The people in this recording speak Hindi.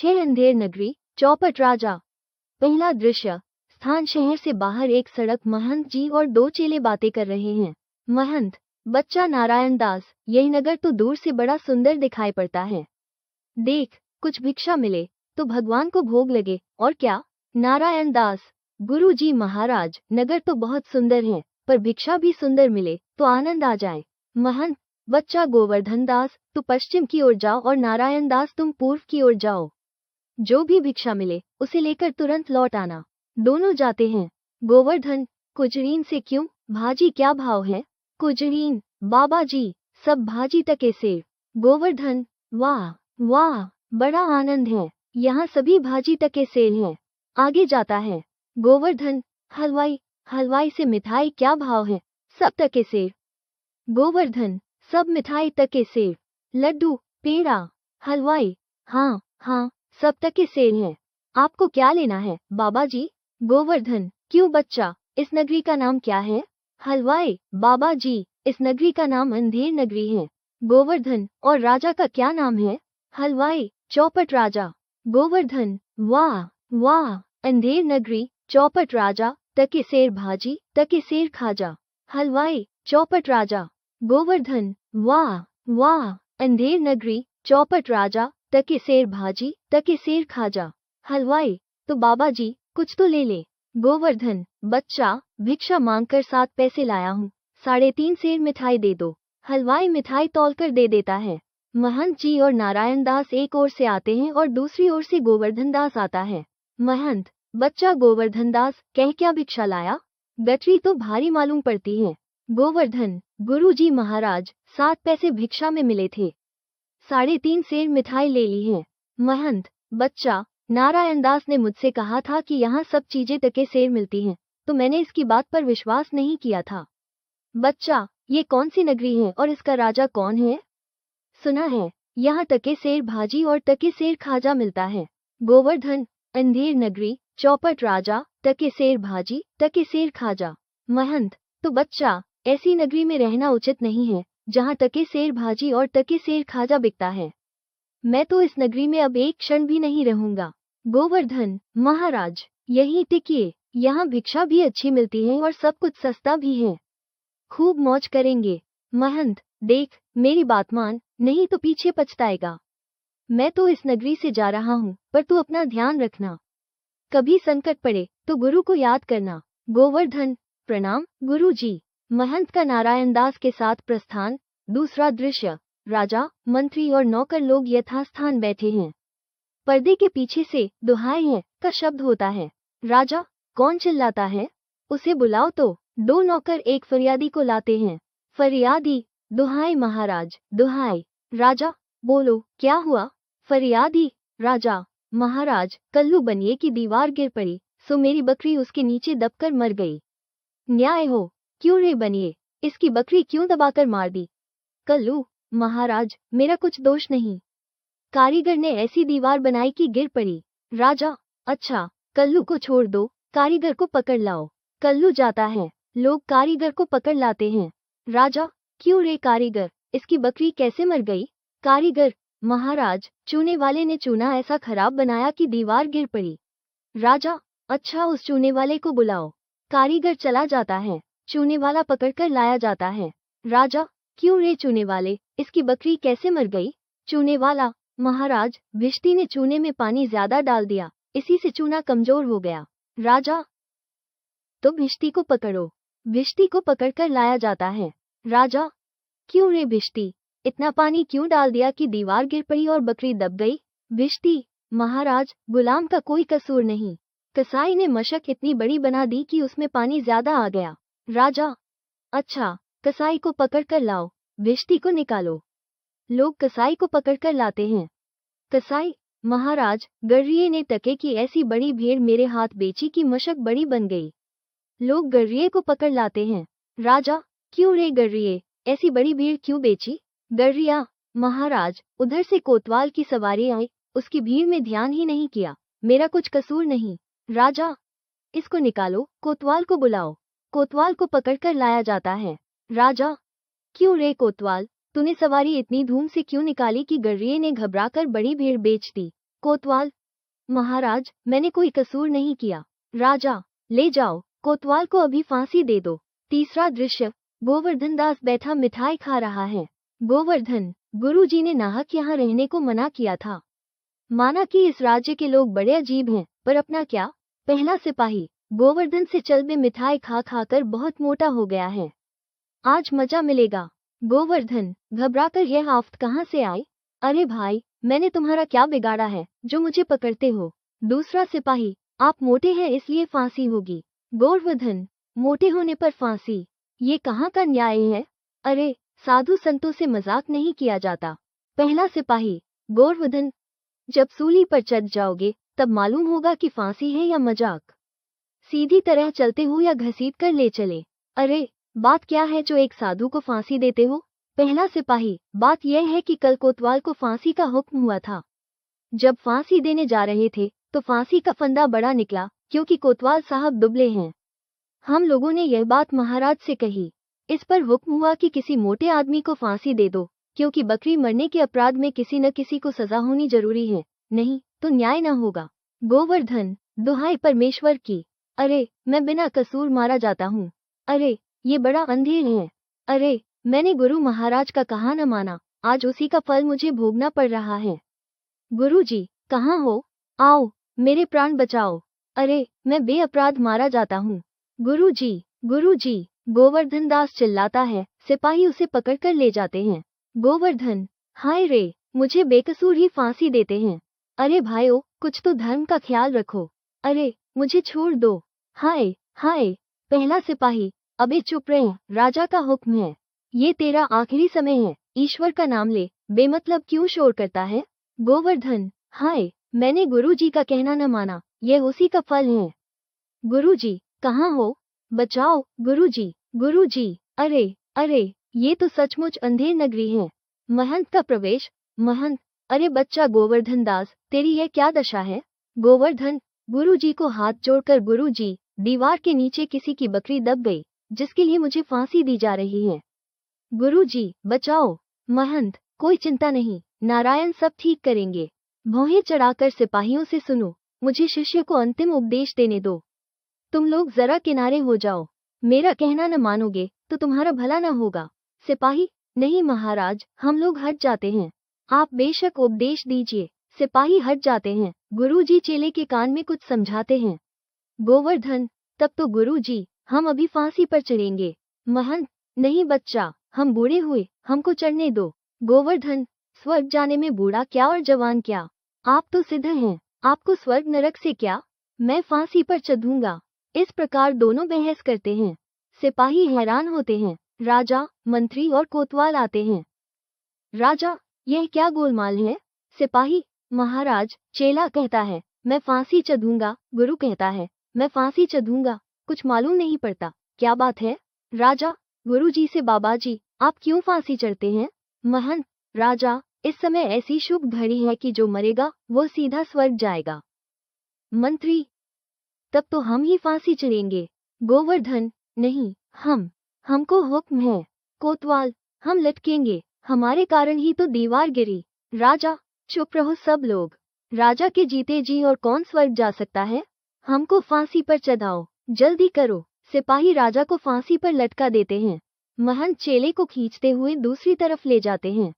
6 अंधेर नगरी, चौपट राजा। पहला दृश्य, स्थान शहर से बाहर एक सड़क। महंत जी और 2 चेले बातें कर रहे हैं। महंत, बच्चा नारायण दास, यही नगर तो दूर से बड़ा सुंदर दिखाई पड़ता है। देख, कुछ भिक्षा मिले तो भगवान को भोग लगे, और क्या? नारायण दास, गुरु जी महाराज, नगर तो बहुत सुंदर है, पर भिक्षा भी सुंदर मिले तो आनंद आ जाए। महंत, बच्चा गोवर्धन दास, तू पश्चिम की ओर जाओ और नारायण दास तुम पूर्व की ओर जाओ। जो भी भिक्षा मिले उसे लेकर तुरंत लौट आना। दोनों जाते हैं। गोवर्धन, कुजरीन से क्यों? भाजी क्या भाव है? कुजरीन, बाबा जी, सब भाजी तक सेर। गोवर्धन, वाह वाह, बड़ा आनंद है, यहाँ सभी भाजी तक सेर हैं। आगे जाता है। गोवर्धन, हलवाई, हलवाई से मिठाई क्या भाव है? सब तक सेर। गोवर्धन, सब मिठाई तक सेर। लड्डू, पेड़ा। हलवाई, हाँ हाँ, सब तक सेर हैं। आपको क्या लेना है बाबा जी? गोवर्धन, क्यों बच्चा, इस नगरी का नाम क्या है? हलवाई, बाबा जी, इस नगरी का नाम अंधेर नगरी है। गोवर्धन, और राजा का क्या नाम है? हलवाई, चौपट राजा। गोवर्धन, वाह वाह, अंधेर नगरी, चौपट राजा, तक सेर भाजी, तक सेर खाजा। हलवाई, चौपट राजा। गोवर्धन, वाह वाह, अंधेर नगरी, चौपट राजा, तक सेर भाजी, तक सेर खाजा। हलवाई, तो बाबा जी कुछ तो ले ले। गोवर्धन, बच्चा, भिक्षा मांगकर 7 पैसे लाया हूँ, 3.5 सेर मिठाई दे दो। हलवाई मिठाई तौलकर दे देता है। महंत जी और नारायण दास एक ओर से आते हैं और दूसरी ओर से गोवर्धन दास आता है। महंत, बच्चा गोवर्धन दास, कह क्या भिक्षा लाया? गठरी तो भारी मालूम पड़ती है। गोवर्धन, गुरु जी महाराज, 7 पैसे भिक्षा में मिले थे, 3.5 सेर मिठाई ले ली है। महंत, बच्चा, नारायण दास ने मुझसे कहा था कि यहाँ सब चीजें तक सेर मिलती हैं, तो मैंने इसकी बात पर विश्वास नहीं किया था। बच्चा, ये कौन सी नगरी है और इसका राजा कौन है? सुना है यहाँ तक सेर भाजी और तक सेर खाजा मिलता है। गोवर्धन, अंधेर नगरी, चौपट राजा, तक सेर भाजी, तक सेर खाजा। महंत, तो बच्चा, ऐसी नगरी में रहना उचित नहीं है जहाँ तक सेर भाजी और तक सेर खाजा बिकता है। मैं तो इस नगरी में अब एक क्षण भी नहीं रहूंगा। गोवर्धन, महाराज, यहीं टिकिए, यहाँ भिक्षा भी अच्छी मिलती है और सब कुछ सस्ता भी है, खूब मौज करेंगे। महंत, देख, मेरी बात मान, नहीं तो पीछे पछताएगा। मैं तो इस नगरी से जा रहा हूँ, पर तू अपना ध्यान रखना, कभी संकट पड़े तो गुरु को याद करना। गोवर्धन, प्रणाम गुरु जी। महंत का नारायण दास के साथ प्रस्थान। दूसरा दृश्य, राजा, मंत्री और नौकर लोग यथास्थान बैठे हैं। पर्दे के पीछे से दुहाई है का शब्द होता है। राजा, कौन चिल्लाता है? उसे बुलाओ तो। 2 नौकर एक फरियादी को लाते हैं। फरियादी, दुहाई महाराज, दुहाई। राजा, बोलो क्या हुआ? फरियादी, राजा, महाराज, कल्लू बनिए की दीवार गिर पड़ी, सो मेरी बकरी उसके नीचे दबकर मर गई। न्याय हो। क्यों रे बनिए, इसकी बकरी क्यों दबाकर मार दी? कल्लू, महाराज, मेरा कुछ दोष नहीं, कारीगर ने ऐसी दीवार बनाई कि गिर पड़ी। राजा, अच्छा, कल्लू को छोड़ दो, कारीगर को पकड़ लाओ। कल्लू जाता है, लोग कारीगर को पकड़ लाते हैं। राजा, क्यों रे कारीगर, इसकी बकरी कैसे मर गई? कारीगर, महाराज, चूने वाले ने चूना ऐसा खराब बनाया कि दीवार गिर पड़ी। राजा, अच्छा, उस चूने वाले को बुलाओ। कारीगर चला जाता है, चूने वाला पकड़कर लाया जाता है। राजा, क्यों रे चूने वाले, इसकी बकरी कैसे मर गई? चूने वाला, महाराज, भिष्टी ने चूने में पानी ज्यादा डाल दिया, इसी से चूना कमजोर हो गया। राजा, तो भिष्टी को पकड़ो। भिष्टी को पकड़कर लाया जाता है। राजा, क्यों रे भिष्टी, इतना पानी क्यों डाल दिया कि दीवार गिर पड़ी और बकरी दब गई? भिष्टी, महाराज, गुलाम का कोई कसूर नहीं, कसाई ने मशक इतनी बड़ी बना दी कि उसमें पानी ज्यादा आ गया। राजा, अच्छा, कसाई को पकड़कर लाओ, भिष्टी को निकालो। लोग कसाई को पकड़कर लाते हैं। कसाई, महाराज, गर्रिये ने टके की ऐसी बड़ी भेड़ मेरे हाथ बेची कि मशक बड़ी बन गई। लोग गर्रिये को पकड़ लाते हैं। राजा, क्यों रे गर्रिये, ऐसी बड़ी भीड़ क्यों बेची? गर्रिया, महाराज, उधर से कोतवाल की सवारी आई, उसकी भीड़ में ध्यान ही नहीं किया, मेरा कुछ कसूर नहीं। राजा, इसको निकालो, कोतवाल को बुलाओ। कोतवाल को पकड़कर लाया जाता है। राजा, क्यों रे कोतवाल, तूने सवारी इतनी धूम से क्यों निकाली कि गर्रिये ने घबराकर बड़ी भीड़ बेच दी? कोतवाल, महाराज मैंने कोई कसूर नहीं किया। राजा, ले जाओ, कोतवाल को अभी फांसी दे दो। तीसरा दृश्य, गोवर्धन दास बैठा मिठाई खा रहा है। गोवर्धन, गुरुजी ने नाहक यहाँ रहने को मना किया था। माना कि इस राज्य के लोग बड़े अजीब हैं, पर अपना क्या। पहला सिपाही, गोवर्धन से चल में मिठाई खा खाकर बहुत मोटा हो गया है, आज मजा मिलेगा। गोवर्धन, घबराकर यह आफत कहाँ से आई? अरे भाई, मैंने तुम्हारा क्या बिगाड़ा है जो मुझे पकड़ते हो? दूसरा सिपाही, आप मोटे हैं इसलिए फांसी होगी। गोवर्धन, मोटे होने पर फांसी, ये कहाँ का न्याय है? अरे, साधु संतों से मजाक नहीं किया जाता। पहला सिपाही, गोवर्धन, जब सूली पर चढ़ जाओगे तब मालूम होगा कि फांसी है या मजाक। सीधी तरह चलते हो या घसीट कर ले चले? अरे, बात क्या है जो एक साधु को फांसी देते हो? पहला सिपाही, बात यह है कि कल कोतवाल को फांसी का हुक्म हुआ था। जब फांसी देने जा रहे थे तो फांसी का फंदा बड़ा निकला, क्योंकि कोतवाल साहब दुबले हैं। हम लोगों ने यह बात महाराज से कही। इस पर हुक्म हुआ कि किसी मोटे आदमी को फांसी दे दो, क्योंकि बकरी मरने के अपराध में किसी न किसी को सजा होनी जरूरी है, नहीं तो न्याय न होगा। गोवर्धन, दुहाई परमेश्वर की, अरे मैं बिना कसूर मारा जाता हूँ। अरे, ये बड़ा अंधेर है। अरे, मैंने गुरु महाराज का कहा न माना, आज उसी का फल मुझे भोगना पड़ रहा है। गुरुजी, कहाँ हो? आओ, मेरे प्राण बचाओ। अरे, मैं बेअपराध मारा जाता हूँ। गुरुजी, गुरुजी, गोवर्धन दास चिल्लाता है। सिपाही उसे पकड़कर ले जाते हैं। गोवर्धन, हाय रे, मुझे बेकसूर ही फांसी देते हैं। अरे भाइयों, कुछ तो धर्म का ख्याल रखो। अरे, मुझे छोड़ दो। हाय हाय। पहला सिपाही, अबे चुप रहे, राजा का हुक्म है, ये तेरा आखिरी समय है, ईश्वर का नाम ले, बेमतलब क्यों शोर करता है? गोवर्धन, हाय, मैंने गुरुजी का कहना न माना, यह उसी का फल है। गुरुजी, कहाँ हो? बचाओ, गुरुजी, गुरुजी। अरे अरे, ये तो सचमुच अंधेर नगरी है। महंत का प्रवेश। महंत, अरे बच्चा गोवर्धन दास, तेरी यह क्या दशा है? गोवर्धन, गुरुजी को हाथ जोड़कर, गुरुजी, दीवार के नीचे किसी की बकरी दब गई, जिसके लिए मुझे फांसी दी जा रही है। गुरुजी, बचाओ। महंत, कोई चिंता नहीं, नारायण सब ठीक करेंगे। भौहें चढ़ाकर सिपाहियों से, सुनो, मुझे शिष्य को अंतिम उपदेश देने दो। तुम लोग जरा किनारे हो जाओ, मेरा कहना न मानोगे तो तुम्हारा भला न होगा। सिपाही, नहीं महाराज, हम लोग हट जाते हैं, आप बेशक उपदेश दीजिए। सिपाही हट जाते हैं। गुरुजी चेले के कान में कुछ समझाते हैं। गोवर्धन, तब तो गुरुजी, हम अभी फांसी पर चढ़ेंगे। महंत, नहीं बच्चा, हम बूढ़े हुए, हमको चढ़ने दो। गोवर्धन, स्वर्ग जाने में बूढ़ा क्या और जवान क्या, आप तो सिद्ध हैं, आपको स्वर्ग नरक से क्या, मैं फांसी पर चढ़ूंगा। इस प्रकार दोनों बहस करते हैं। सिपाही हैरान होते हैं। राजा, मंत्री और कोतवाल आते हैं। राजा, यह क्या गोलमाल है? सिपाही, महाराज, चेला कहता है मैं फांसी चढ़ूंगा, गुरु कहता है मैं फांसी चढ़ूंगा, कुछ मालूम नहीं पड़ता, क्या बात है? राजा, गुरुजी से, बाबाजी, आप क्यों फांसी चढ़ते हैं? महंत, राजा, इस समय ऐसी शुभ घड़ी है कि जो मरेगा वो सीधा स्वर्ग जाएगा। मंत्री, तब तो हम ही फांसी चढ़ेंगे। गोवर्धन, नहीं, हमको हुक्म है। कोतवाल, हम लटकेंगे, हमारे कारण ही तो दीवार गिरी। राजा, चुप रहो सब लोग, राजा के जीते जी और कौन स्वर्ग जा सकता है? हमको फांसी पर चढ़ाओ, जल्दी करो। सिपाही राजा को फांसी पर लटका देते हैं। महंत चेले को खींचते हुए दूसरी तरफ ले जाते हैं।